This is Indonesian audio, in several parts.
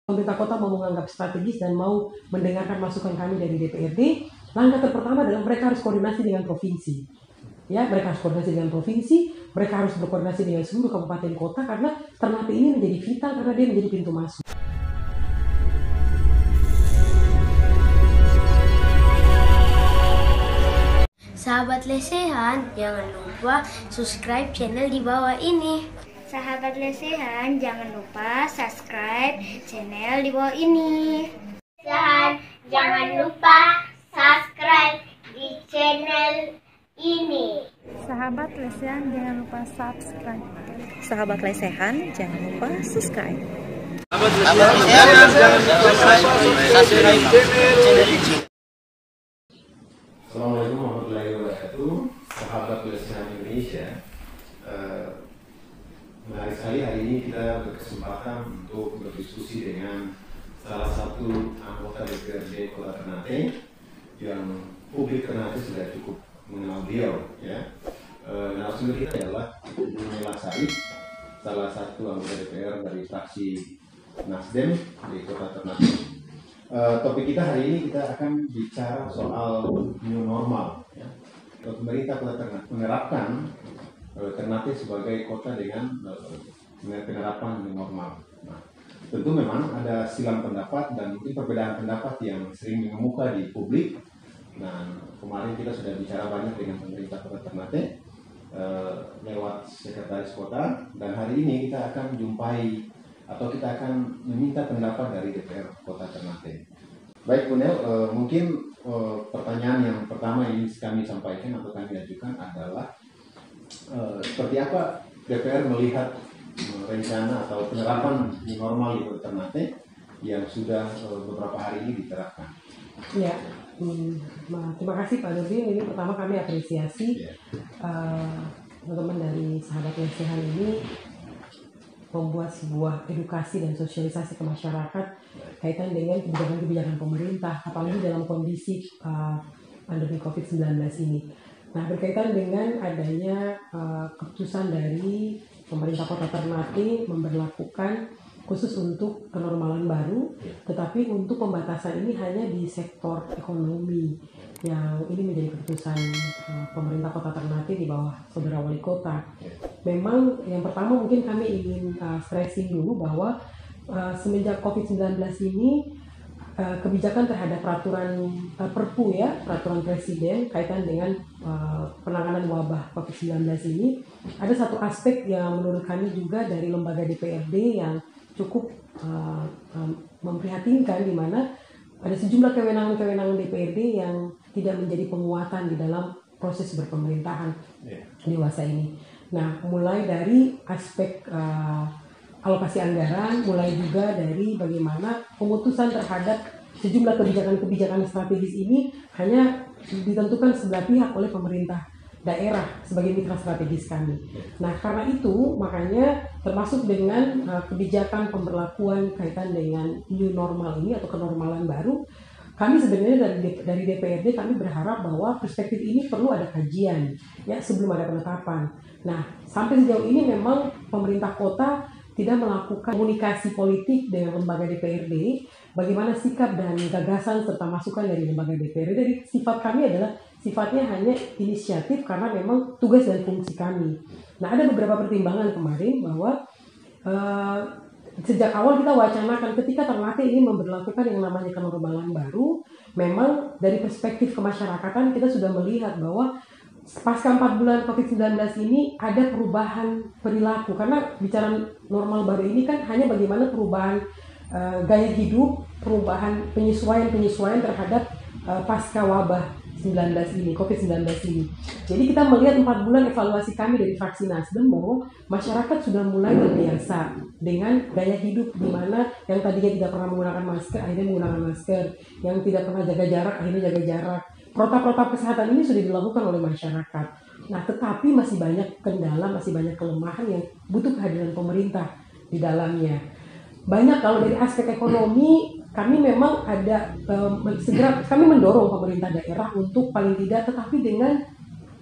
pemerintah kota mau menganggap strategis dan mau mendengarkan masukan kami dari DPRD, langkah pertama adalah mereka harus koordinasi dengan provinsi. Ya, mereka harus koordinasi dengan provinsi, mereka harus berkoordinasi dengan seluruh kabupaten kota karena Ternate ini menjadi vital karena dia menjadi pintu masuk. Sahabat Lesehan, jangan lupa subscribe channel di bawah ini. Sahabat Lesehan, jangan lupa subscribe channel di bawah ini. Lesehan, jangan lupa subscribe di channel ini. Sahabat Lesehan, jangan lupa subscribe. Sahabat Lesehan, jangan lupa subscribe. Sahabat Lesehan, jangan lupa subscribe channel ini. Assalamualaikum warahmatullahi wabarakatuh. Sahabat Lesehan Indonesia, menarik sekali hari ini kita berkesempatan untuk berdiskusi dengan salah satu anggota DPRD Kota Ternate yang publik Ternate sudah cukup mengenal beliau. Ya, narasumber kita adalah Ibu Nela Said, salah satu anggota DPR dari fraksi Nasdem di Kota Ternate. Topik kita hari ini kita akan bicara soal new normal. Ya. Pemerintah Kota Ternate menerapkan Ternate sebagai kota dengan penerapan new normal. Nah, tentu memang ada silang pendapat dan mungkin perbedaan pendapat yang sering mengemuka di publik. Nah, kemarin kita sudah bicara banyak dengan pemerintah Kota Ternate lewat sekretaris kota, dan hari ini kita akan jumpai atau kita akan meminta pendapat dari DPR Kota Ternate. Baik Bu Nel, mungkin pertanyaan yang pertama yang kami sampaikan atau kami ajukan adalah seperti apa DPR melihat rencana atau penerapan new normal di Kota Ternate yang sudah beberapa hari ini diterapkan. Ya, terima kasih Pak Nurdin. Ini pertama kami apresiasi teman-teman dari Sahabat Lesehan ini membuat sebuah edukasi dan sosialisasi ke masyarakat kaitan dengan kebijakan-kebijakan pemerintah, apalagi dalam kondisi pandemi COVID-19 ini. Nah, berkaitan dengan adanya keputusan dari pemerintah Kota Ternate memberlakukan khusus untuk kenormalan baru, tetapi untuk pembatasan ini hanya di sektor ekonomi, yang ini menjadi keputusan pemerintah Kota Ternate di bawah Saudara Wali Kota. Memang yang pertama mungkin kami ingin stressing dulu bahwa semenjak COVID-19 ini kebijakan terhadap peraturan Perpu ya, peraturan Presiden kaitan dengan penanganan wabah COVID-19 ini, ada satu aspek yang menurut kami juga dari lembaga DPRD yang cukup memprihatinkan, di mana ada sejumlah kewenangan-kewenangan DPRD yang tidak menjadi penguatan di dalam proses berpemerintahan dewasa ini. Nah, mulai dari aspek alokasi anggaran, mulai juga dari bagaimana pemutusan terhadap sejumlah kebijakan-kebijakan strategis ini hanya ditentukan sebelah pihak oleh pemerintah daerah sebagai mitra strategis kami. Nah, karena itu makanya termasuk dengan kebijakan pemberlakuan kaitan dengan new normal ini atau kenormalan baru, kami sebenarnya dari DPRD kami berharap bahwa perspektif ini perlu ada kajian ya sebelum ada penetapan. Nah, sampai sejauh ini memang pemerintah kota tidak melakukan komunikasi politik dengan lembaga DPRD, bagaimana sikap dan gagasan serta masukan dari lembaga DPRD. Jadi sifat kami adalah sifatnya hanya inisiatif karena memang tugas dan fungsi kami. Nah, ada beberapa pertimbangan kemarin bahwa sejak awal kita wacanakan ketika Ternate ini memberlakukan yang namanya kenormalan baru, memang dari perspektif kemasyarakatan kita sudah melihat bahwa pasca 4 bulan COVID-19 ini ada perubahan perilaku, karena bicara normal baru ini kan hanya bagaimana perubahan gaya hidup, perubahan penyesuaian terhadap pasca wabah 19 ini, COVID-19 ini. Jadi kita melihat 4 bulan evaluasi kami dari fraksi Nasdem bahwa masyarakat sudah mulai terbiasa dengan gaya hidup di mana yang tadinya tidak pernah menggunakan masker akhirnya menggunakan masker, yang tidak pernah jaga jarak akhirnya jaga jarak. Protokol kesehatan ini sudah dilakukan oleh masyarakat. Nah, tetapi masih banyak kendala, masih banyak kelemahan yang butuh kehadiran pemerintah di dalamnya. Banyak kalau dari aspek ekonomi, kami memang ada segera kami mendorong pemerintah daerah untuk paling tidak, tetapi dengan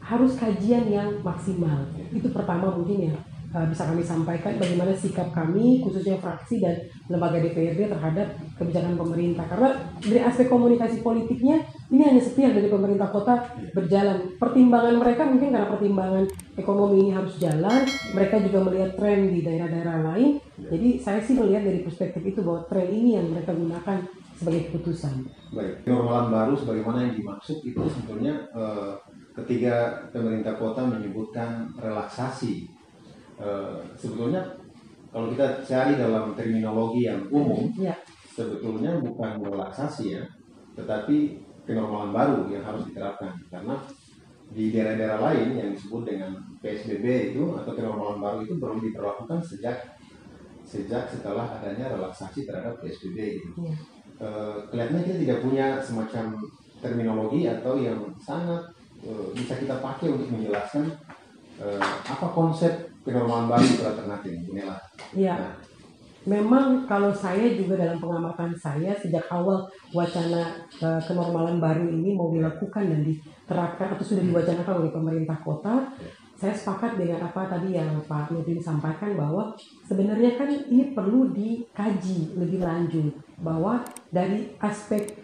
harus kajian yang maksimal. Itu pertama mungkin ya. bisa kami sampaikan bagaimana sikap kami khususnya fraksi dan lembaga DPRD terhadap kebijakan pemerintah. Karena dari aspek komunikasi politiknya ini hanya sepihak dari pemerintah kota berjalan. Pertimbangan mereka mungkin karena pertimbangan ekonomi ini harus jalan, mereka juga melihat tren di daerah-daerah lain. Jadi saya sih melihat dari perspektif itu bahwa tren ini yang mereka gunakan sebagai keputusan. Baik, kenormalan baru sebagaimana yang dimaksud itu sebetulnya ketika pemerintah kota menyebutkan relaksasi. Sebetulnya kalau kita cari dalam terminologi yang umum, sebetulnya bukan relaksasi ya, tetapi kenormalan baru yang harus diterapkan. Karena di daerah-daerah lain yang disebut dengan PSBB itu atau kenormalan baru itu baru diberlakukan sejak setelah adanya relaksasi terhadap PSBB gitu. Kelihatannya kita tidak punya semacam terminologi atau yang sangat bisa kita pakai untuk menjelaskan apa konsep kenormalan baru itu alternatif, Bunela. Iya. Memang kalau saya juga dalam pengamatan saya sejak awal wacana kenormalan baru ini mau dilakukan dan diterapkan atau sudah diwacanakan oleh pemerintah kota, saya sepakat dengan apa tadi yang Pak Nurdin sampaikan bahwa sebenarnya kan ini perlu dikaji lebih lanjut bahwa dari aspek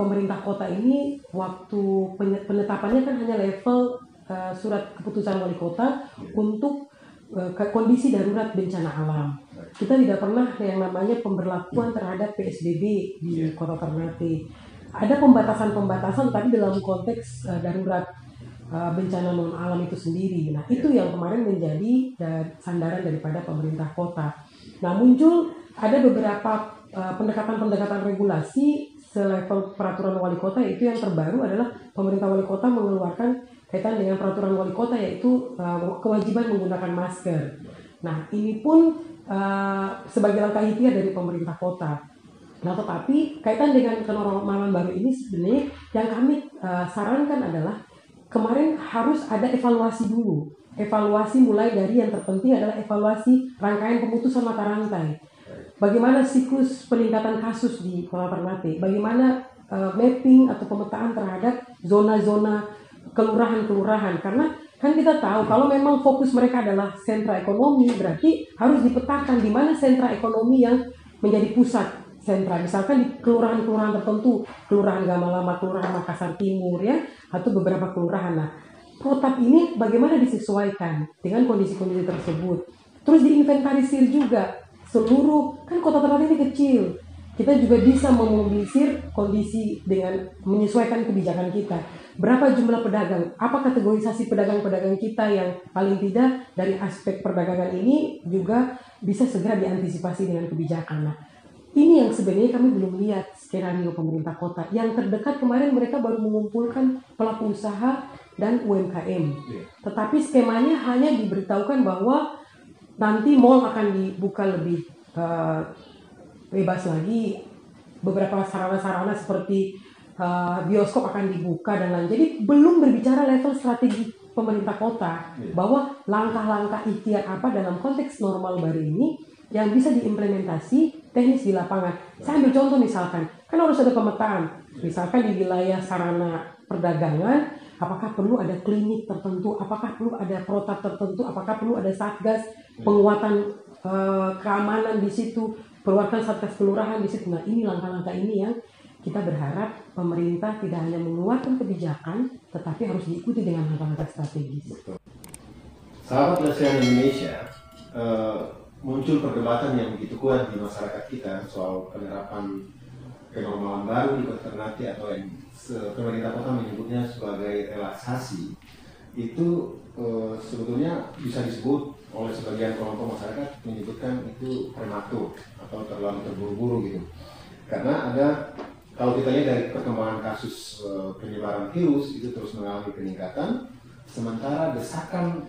pemerintah kota ini waktu penetapannya kan hanya level surat keputusan wali kota untuk kondisi darurat bencana alam. Kita tidak pernah yang namanya pemberlakuan terhadap PSBB di Kota Ternate. Ada pembatasan-pembatasan tapi dalam konteks darurat bencana non alam itu sendiri. Nah, itu yang kemarin menjadi sandaran daripada pemerintah kota. Nah, muncul ada beberapa pendekatan-pendekatan regulasi selevel peraturan wali kota, yaitu yang terbaru adalah pemerintah wali kota mengeluarkan kaitan dengan peraturan wali kota yaitu kewajiban menggunakan masker. Nah, ini pun sebagai langkah ikhtiar dari pemerintah kota. Nah, tetapi kaitan dengan kenormalan baru ini sebenarnya yang kami sarankan adalah kemarin harus ada evaluasi dulu. Evaluasi mulai dari yang terpenting adalah evaluasi rangkaian pemutusan mata rantai. Bagaimana siklus peningkatan kasus di Kota Ternate? Bagaimana mapping atau pemetaan terhadap zona-zona kelurahan-kelurahan? Karena kan kita tahu kalau memang fokus mereka adalah sentra ekonomi, berarti harus dipetakan di mana sentra ekonomi yang menjadi pusat sentra. Misalkan di kelurahan-kelurahan tertentu, Kelurahan Gamalama, Kelurahan Makassar Timur ya, atau beberapa kelurahan. Nah, protap ini bagaimana disesuaikan dengan kondisi-kondisi tersebut. Terus diinventarisir juga seluruh, kan Kota Ternate ini kecil. Kita juga bisa memobilisir kondisi dengan menyesuaikan kebijakan kita. Berapa jumlah pedagang? Apa kategorisasi pedagang-pedagang kita yang paling tidak dari aspek perdagangan ini juga bisa segera diantisipasi dengan kebijakan. Nah, ini yang sebenarnya kami belum lihat skenario pemerintah kota. Yang terdekat kemarin mereka baru mengumpulkan pelaku usaha dan UMKM. Tetapi skemanya hanya diberitahukan bahwa nanti mall akan dibuka lebih bebas lagi, beberapa sarana-sarana seperti bioskop akan dibuka dan lain. Jadi belum berbicara level strategi pemerintah kota bahwa langkah-langkah ikhtiar apa dalam konteks normal baru ini yang bisa diimplementasi teknis di lapangan. Saya ambil contoh misalkan, kan harus ada pemetaan. Misalkan di wilayah sarana perdagangan, apakah perlu ada klinik tertentu, apakah perlu ada protap tertentu, apakah perlu ada satgas penguatan keamanan di situ, perlukan satgas kelurahan di situ. Nah, ini langkah-langkah ini yang kita berharap pemerintah tidak hanya mengeluarkan kebijakan, tetapi harus diikuti dengan langkah-langkah strategis. Sahabat Lesehan Indonesia, muncul perdebatan yang begitu kuat di masyarakat kita soal penerapan kenormalan baru di Kota Ternate atau yang pemerintah kota menyebutnya sebagai relaksasi. Itu sebetulnya bisa disebut oleh sebagian kelompok masyarakat menyebutkan itu prematur atau terlalu terburu-buru gitu. Karena ada, kalau kita lihat dari perkembangan kasus penyebaran virus itu terus mengalami peningkatan, sementara desakan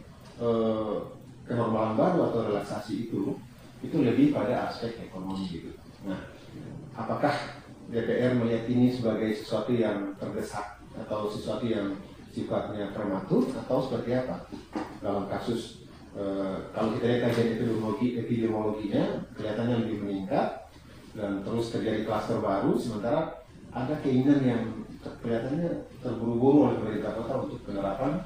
kenormalan baru atau relaksasi itu lebih pada aspek ekonomi gitu. Nah, apakah DPR melihat ini sebagai sesuatu yang terdesak atau sesuatu yang sifatnya prematur atau seperti apa dalam kasus? Kalau kita lihat kajian epidemiologinya kelihatannya lebih meningkat dan terus terjadi klaster baru, sementara ada keinginan yang kelihatannya terburu-buru oleh pemerintah kota untuk penerapan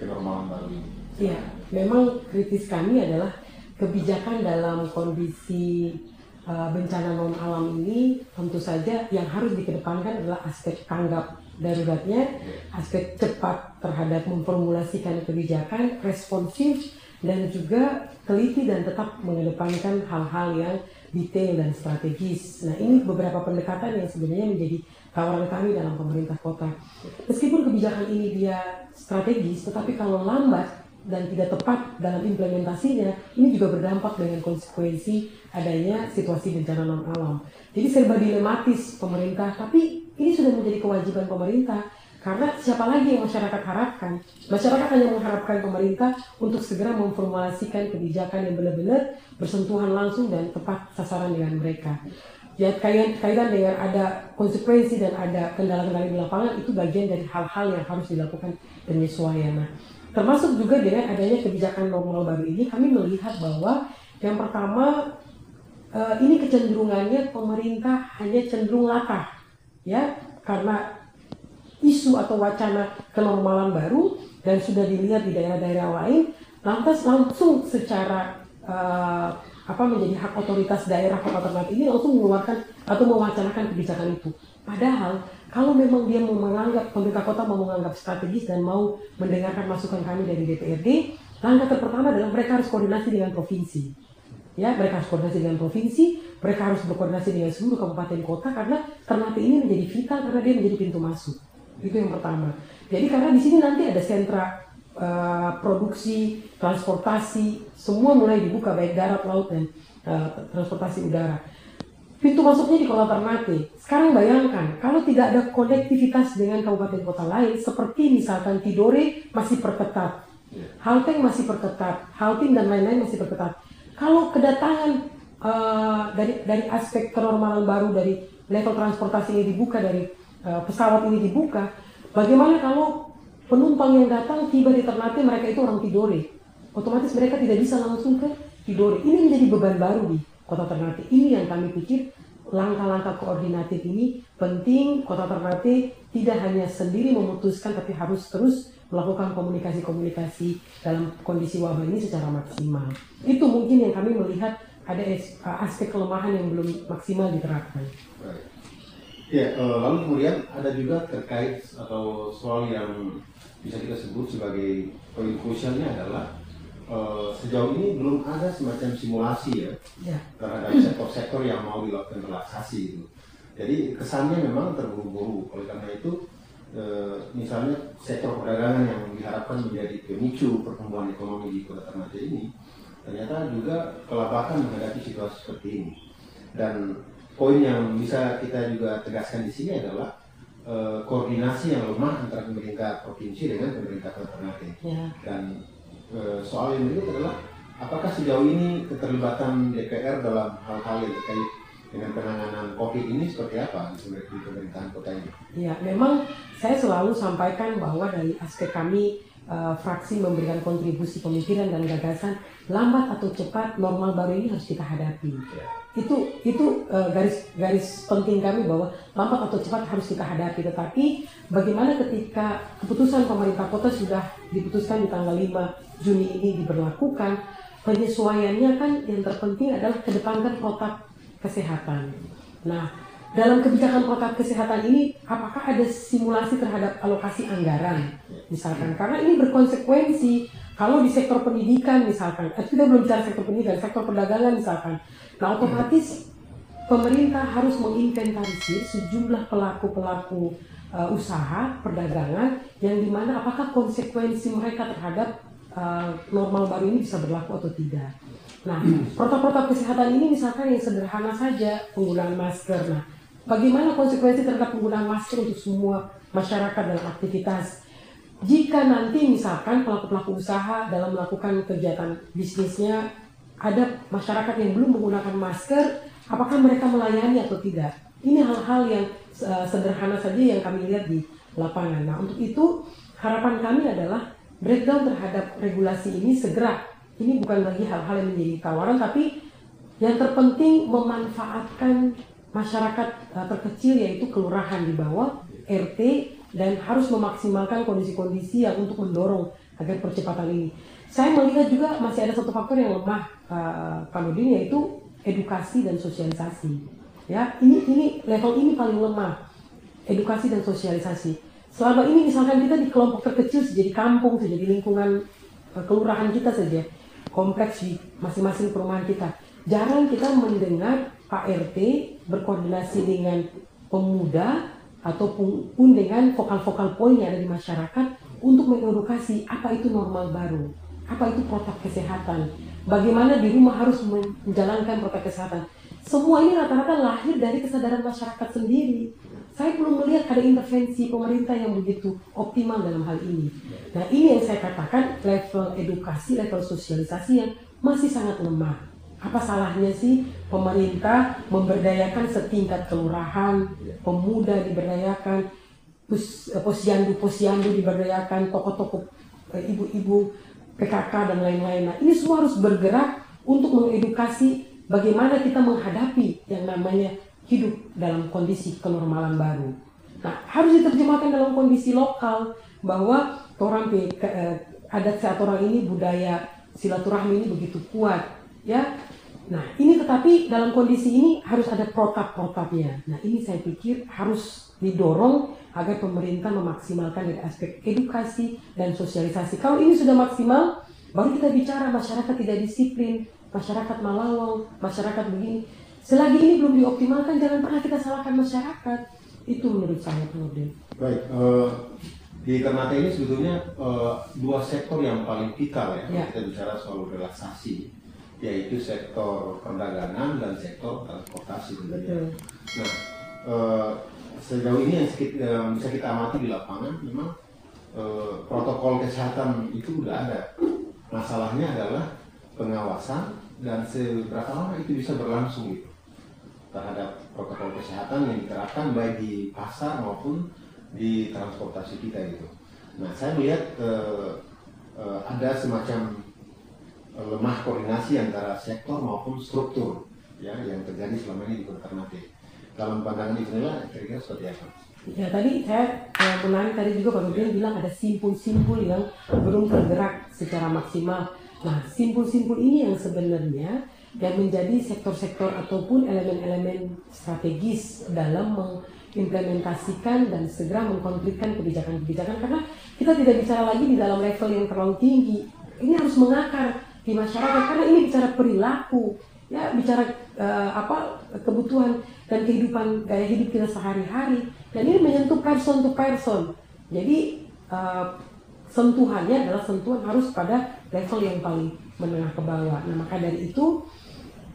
kenormalan baru ini. Iya, memang kritis kami adalah kebijakan dalam kondisi bencana non alam ini tentu saja yang harus dikedepankan adalah aspek tanggap daruratnya, aspek cepat terhadap memformulasikan kebijakan, responsif, dan juga teliti dan tetap mengedepankan hal-hal yang detail dan strategis. Nah, ini beberapa pendekatan yang sebenarnya menjadi tawaran kami dalam pemerintah kota. Meskipun kebijakan ini dia strategis, tetapi kalau lambat dan tidak tepat dalam implementasinya, ini juga berdampak dengan konsekuensi adanya situasi bencana non alam. Jadi serba dilematis pemerintah, tapi ini sudah menjadi kewajiban pemerintah. Karena siapa lagi yang masyarakat harapkan? Masyarakat hanya mengharapkan pemerintah untuk segera memformulasikan kebijakan yang benar-benar bersentuhan langsung dan tepat sasaran dengan mereka. Ya, kaitan dengan ada konsekuensi dan ada kendala-kendala di lapangan, itu bagian dari hal-hal yang harus dilakukan penyesuaian. Nah, termasuk juga dengan adanya kebijakan normal baru ini, kami melihat bahwa yang pertama, ini kecenderungannya pemerintah hanya cenderung latah, ya, karena isu atau wacana kenormalan baru dan sudah dilihat di daerah-daerah lain, lantas langsung secara menjadi hak otoritas daerah Kota Ternate ini langsung mengeluarkan atau mewacanakan kebijakan itu. Padahal kalau memang dia mau menganggap, pemerintah kota mau menganggap strategis dan mau mendengarkan masukan kami dari DPRD, langkah pertama adalah mereka harus koordinasi dengan provinsi. Ya, mereka harus koordinasi dengan provinsi, mereka harus berkoordinasi dengan seluruh kabupaten kota karena Ternate ini menjadi vital karena dia menjadi pintu masuk. Itu yang pertama. Jadi karena di sini nanti ada sentra produksi, transportasi, semua mulai dibuka baik darat, laut dan transportasi udara. Pintu masuknya di Kota Ternate. Sekarang bayangkan kalau tidak ada konektivitas dengan kabupaten kota lain, seperti misalkan Tidore masih perketat, Halteng masih perketat, Halting dan lain-lain masih perketat. Kalau kedatangan dari aspek kenormalan baru, dari level transportasi ini dibuka, dari pesawat ini dibuka, bagaimana kalau penumpang yang datang tiba di Ternate mereka itu orang Tidore? Otomatis mereka tidak bisa langsung ke Tidore. Ini menjadi beban baru di Kota Ternate. Ini yang kami pikir langkah-langkah koordinatif ini penting. Kota Ternate tidak hanya sendiri memutuskan, tapi harus terus melakukan komunikasi-komunikasi dalam kondisi wabah ini secara maksimal. Itu mungkin yang kami melihat ada aspek kelemahan yang belum maksimal diterapkan. Ya, lalu kemudian ada juga terkait atau soal yang bisa kita sebut sebagai poin krusialnya adalah sejauh ini belum ada semacam simulasi ya terhadap sektor-sektor yang mau dilakukan relaksasi itu. Jadi kesannya memang terburu-buru. Oleh karena itu, misalnya sektor perdagangan yang diharapkan menjadi pemicu pertumbuhan ekonomi di Kota Ternate ini, ternyata juga kelabakan menghadapi situasi seperti ini. Dan poin yang bisa kita juga tegaskan di sini adalah koordinasi yang lemah antara pemerintah provinsi dengan pemerintah Kota Ternate. Dan soal yang berikut adalah apakah sejauh ini keterlibatan DPR dalam hal-hal yang terkait dengan penanganan COVID ini seperti apa di pemerintahan kota ini? Ya, memang saya selalu sampaikan bahwa dari aspek kami fraksi memberikan kontribusi pemikiran dan gagasan, lambat atau cepat normal baru ini harus kita hadapi. Itu garis penting kami bahwa lambat atau cepat harus kita hadapi. Tetapi bagaimana ketika keputusan pemerintah kota sudah diputuskan di tanggal 5 Juni ini diberlakukan, penyesuaiannya kan yang terpenting adalah kedepankan protokol kesehatan. Nah, dalam kebijakan protokol kesehatan ini apakah ada simulasi terhadap alokasi anggaran misalkan, karena ini berkonsekuensi kalau di sektor pendidikan misalkan, kita belum bicara sektor pendidikan, sektor perdagangan misalkan. Nah, otomatis pemerintah harus menginventarisir sejumlah pelaku-pelaku usaha perdagangan yang dimana apakah konsekuensi mereka terhadap normal baru ini bisa berlaku atau tidak. Nah, protokol kesehatan ini misalkan yang sederhana saja, penggunaan masker. Nah, bagaimana konsekuensi terhadap penggunaan masker untuk semua masyarakat dalam aktivitas? Jika nanti misalkan pelaku-pelaku usaha dalam melakukan kegiatan bisnisnya ada masyarakat yang belum menggunakan masker, apakah mereka melayani atau tidak? Ini hal-hal yang sederhana saja yang kami lihat di lapangan. Nah, untuk itu harapan kami adalah breakdown terhadap regulasi ini segera. Ini bukan lagi hal-hal yang menjadi tawaran, tapi yang terpenting memanfaatkan masyarakat terkecil yaitu kelurahan di bawah, RT, dan harus memaksimalkan kondisi-kondisi yang untuk mendorong agar percepatan ini. Saya melihat juga masih ada satu faktor yang lemah, Pak Nurdin, yaitu edukasi dan sosialisasi. Ya, ini level ini paling lemah, edukasi dan sosialisasi. Selama ini misalkan kita di kelompok terkecil saja, di kampung saja, di lingkungan kelurahan kita saja, kompleks di masing-masing perumahan kita, jarang kita mendengar Pak RT berkoordinasi dengan pemuda ataupun dengan vokal-vokal poin yang ada di masyarakat untuk mengedukasi apa itu normal baru, apa itu protokol kesehatan, bagaimana di rumah harus menjalankan protokol kesehatan. Semua ini rata-rata lahir dari kesadaran masyarakat sendiri. Saya belum melihat ada intervensi pemerintah yang begitu optimal dalam hal ini. Nah, ini yang saya katakan level edukasi, level sosialisasi yang masih sangat lemah. Apa salahnya sih pemerintah memberdayakan setingkat kelurahan, pemuda diberdayakan, posyandu diberdayakan, tokoh-tokoh ibu-ibu PKK dan lain-lain. Nah, ini semua harus bergerak untuk mengedukasi bagaimana kita menghadapi yang namanya hidup dalam kondisi kenormalan baru. Nah, harus diterjemahkan dalam kondisi lokal bahwa orang adat sehat orang ini, budaya silaturahmi ini begitu kuat, ya. Nah, ini tetapi dalam kondisi ini harus ada protap-protapnya. Nah, ini saya pikir harus didorong agar pemerintah memaksimalkan dari aspek edukasi dan sosialisasi. Kalau ini sudah maksimal, baru kita bicara masyarakat tidak disiplin, masyarakat malawang, masyarakat begini. Selagi ini belum dioptimalkan, jangan pernah kita salahkan masyarakat. Itu menurut saya, Pak Nurdin. Baik, di Ternate ini sebetulnya dua sektor yang paling vital ya, kalau kita bicara soal relaksasi, yaitu sektor perdagangan dan sektor transportasi tentunya. Nah, sejauh ini yang bisa kita amati di lapangan, memang protokol kesehatan itu sudah ada. Masalahnya adalah pengawasan dan seberapa lama itu bisa berlangsung gitu, terhadap protokol kesehatan yang diterapkan baik di pasar maupun di transportasi kita gitu. Nah, saya melihat ada semacam lemah koordinasi antara sektor maupun struktur ya yang terjadi selama ini di Kota Ternate. Dalam pandangan Ibu Nela, kira-kira seperti apa? Ya, tadi saya menarik tadi juga Pak Nurdin bilang ada simpul-simpul yang belum tergerak secara maksimal. Nah, simpul-simpul ini yang sebenarnya yang menjadi sektor-sektor ataupun elemen-elemen strategis dalam mengimplementasikan dan segera mengkonflikkan kebijakan-kebijakan, karena kita tidak bicara lagi di dalam level yang terlalu tinggi. Ini harus mengakar di masyarakat karena ini bicara perilaku, ya, bicara kebutuhan dan kehidupan gaya hidup kita sehari-hari, dan ini menyentuh person to person. Jadi sentuhannya adalah sentuhan harus pada level yang paling menengah ke bawah. Nah, maka dari itu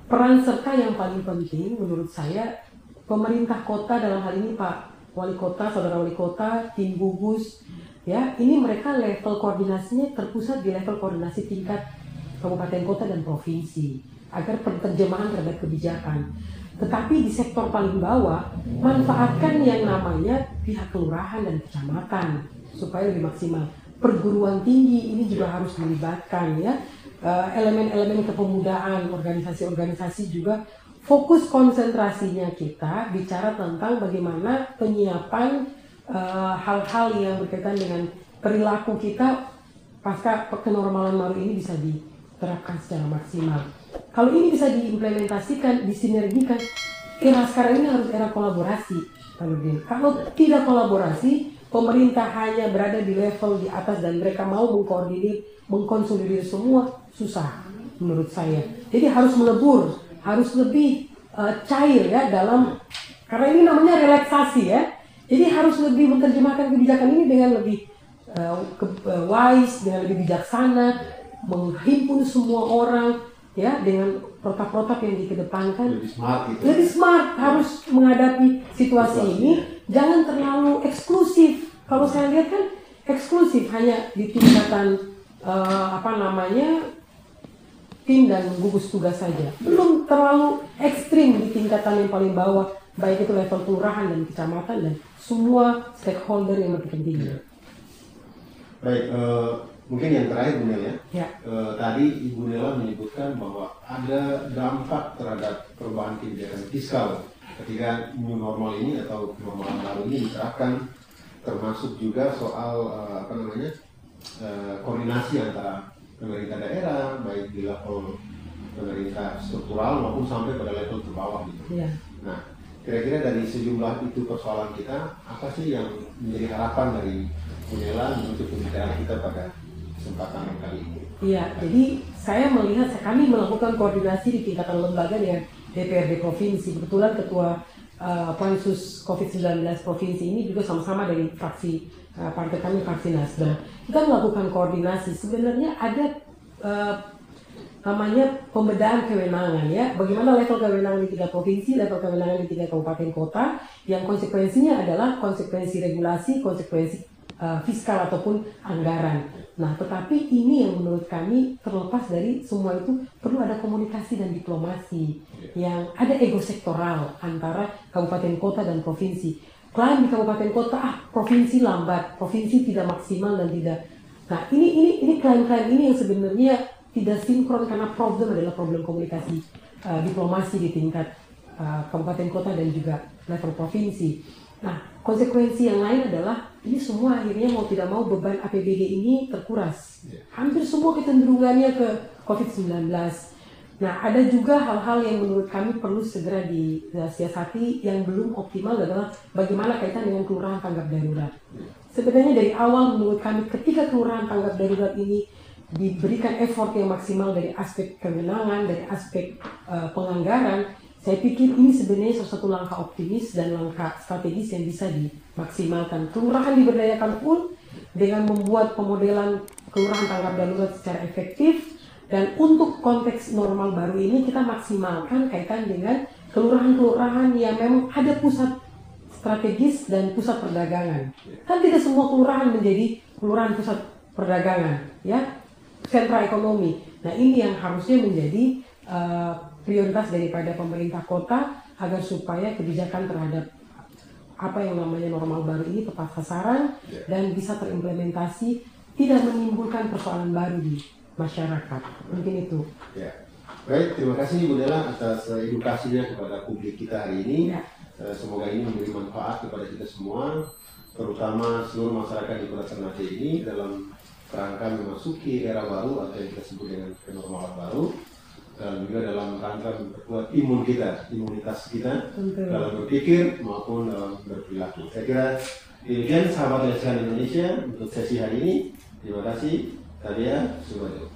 peran serta yang paling penting menurut saya pemerintah kota, dalam hal ini Pak Wali Kota, Saudara Wali Kota, tim gugus, ya, ini mereka level koordinasinya terpusat di level koordinasi tingkat kabupaten, kota, dan provinsi agar penerjemahan terhadap kebijakan. Tetapi di sektor paling bawah, manfaatkan yang namanya pihak kelurahan dan kecamatan supaya lebih maksimal. Perguruan tinggi ini juga harus dilibatkan, ya. Elemen-elemen kepemudaan, organisasi-organisasi juga fokus konsentrasinya kita bicara tentang bagaimana penyiapan hal-hal yang berkaitan dengan perilaku kita pasca kenormalan baru ini bisa diterapkan secara maksimal. Kalau ini bisa diimplementasikan, disinergikan, era sekarang ini harus era kolaborasi, Pak Nurdin. Kalau tidak kolaborasi, pemerintah hanya berada di level di atas dan mereka mau mengkoordinir, mengkonsolidir semua, susah menurut saya. Jadi harus melebur, harus lebih cair ya dalam, karena ini namanya relaksasi ya. Jadi harus lebih menerjemahkan kebijakan ini dengan lebih wise, dengan lebih bijaksana, menghimpun semua orang ya dengan protap-protap yang dikedepankan. Lebih smart harus menghadapi situasi ini, jangan terlalu eksklusif. Kalau saya lihat kan eksklusif hanya di tingkatan tim dan gugus tugas saja, belum terlalu ekstrim di tingkatan yang paling bawah, baik itu level kelurahan dan kecamatan dan semua stakeholder yang berkepentingan. Baik, mungkin yang terakhir Bu Nela ya. Tadi Ibu Nela menyebutkan bahwa ada dampak terhadap perubahan kebijakan fiskal ketika new normal ini atau kenormalan baru ini diterapkan, termasuk juga soal koordinasi antara pemerintah daerah, baik di level pemerintah struktural maupun sampai pada level terbawah gitu. Iya. Nah, kira-kira dari sejumlah itu persoalan kita, apa sih yang menjadi harapan dari Bunela untuk pembicaraan kita pada kesempatan kali ini? Iya, jadi saya melihat kami melakukan koordinasi di tingkatan lembaga dengan DPRD provinsi. Kebetulan ketua Pansus COVID-19 provinsi ini juga sama-sama dari fraksi partai kami, fraksi Nasdem. Kita melakukan koordinasi. Sebenarnya ada namanya pembedaan kewenangan ya. Bagaimana level kewenangan di tingkat provinsi, level kewenangan di tingkat kabupaten kota, yang konsekuensinya adalah konsekuensi regulasi, konsekuensi fiskal ataupun anggaran. Nah, tetapi ini yang menurut kami terlepas dari semua itu perlu ada komunikasi dan diplomasi yang ada ego sektoral antara kabupaten kota dan provinsi. Klaim di kabupaten kota, provinsi lambat, provinsi tidak maksimal dan tidak. Nah, ini klaim-klaim ini yang sebenarnya tidak sinkron karena problem adalah problem komunikasi diplomasi di tingkat kabupaten kota dan juga level provinsi. Nah, konsekuensi yang lain adalah ini semua akhirnya mau tidak mau beban APBD ini terkuras. Hampir semua kecenderungannya ke COVID-19. Nah, ada juga hal-hal yang menurut kami perlu segera disiasati yang belum optimal adalah bagaimana kaitan dengan kelurahan tanggap darurat. Sebenarnya dari awal menurut kami ketika kelurahan tanggap darurat ini diberikan effort yang maksimal dari aspek kewenangan, dari aspek penganggaran, saya pikir ini sebenarnya salah satu langkah optimis dan langkah strategis yang bisa dimaksimalkan. Kelurahan diberdayakan full dengan membuat pemodelan kelurahan tanggap darurat secara efektif, dan untuk konteks normal baru ini kita maksimalkan kaitan dengan kelurahan-kelurahan yang memang ada pusat strategis dan pusat perdagangan. Kan tidak semua kelurahan menjadi kelurahan pusat perdagangan, ya, sentra ekonomi. Nah, ini yang harusnya menjadi prioritas daripada pemerintah kota agar supaya kebijakan terhadap apa yang namanya normal baru ini tepat sasaran dan bisa terimplementasi, tidak menimbulkan persoalan baru di masyarakat. Mungkin itu. Ya. Baik, terima kasih Bunela atas edukasinya kepada publik kita hari ini. Ya. Semoga ini memberi manfaat kepada kita semua, terutama seluruh masyarakat di Kota Ternate ini dalam rangka memasuki era baru atau yang kita sebut dengan kenormalan baru, dan juga dalam rangka memperkuat imunitas kita dalam berpikir maupun dalam berperilaku. Saya kira demikian sahabat Lesehan Indonesia untuk sesi hari ini. Terima kasih. Tadia Subado.